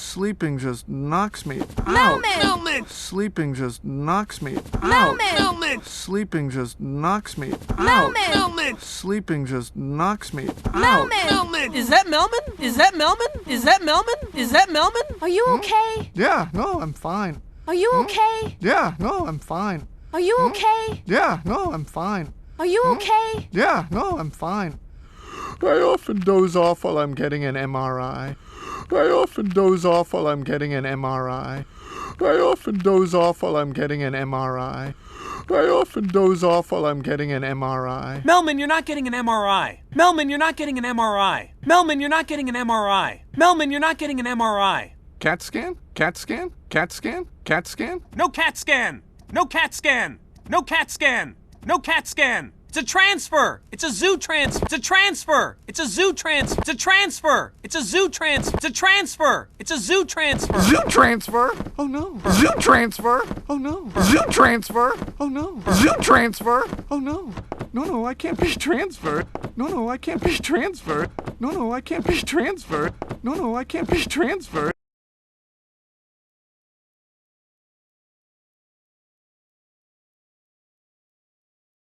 Sleeping just knocks me out. Melman! Sleeping just knocks me out. Melman! Sleeping just knocks me out. Melman! Sleeping just knocks me out. Melman! Is that Melman? Is that Melman? Is that Melman? Is that Melman? Are you okay? Yeah, no, I'm fine. Are you okay? Yeah, no, I'm fine. Are you okay? Yeah, no, I'm fine. Are you okay? Yeah, no, I'm fine. I often doze off while I'm getting an MRI. I often doze off while I'm getting an MRI. I often doze off while I'm getting an MRI. I often doze off while I'm getting an MRI. Melman, you're not getting an MRI. Melman, you're not getting an MRI. Melman, you're not getting an MRI. Melman, you're not getting an MRI. CAT scan? CAT scan? CAT scan? CAT scan? No CAT scan. No CAT scan. No CAT scan. No CAT scan. It's a transfer. It's a zoo transfer. It's a transfer. It's a zoo transfer. It's a transfer. It's a zoo transfer. It's a transfer. It's a zoo transfer. Zoo transfer? Oh no. Zoo transfer? Oh no. Zoo transfer? Oh no. Zoo transfer? Oh no. No, I can't be transferred. No, I can't be transferred. No, I can't be transferred. No, I can't be transferred.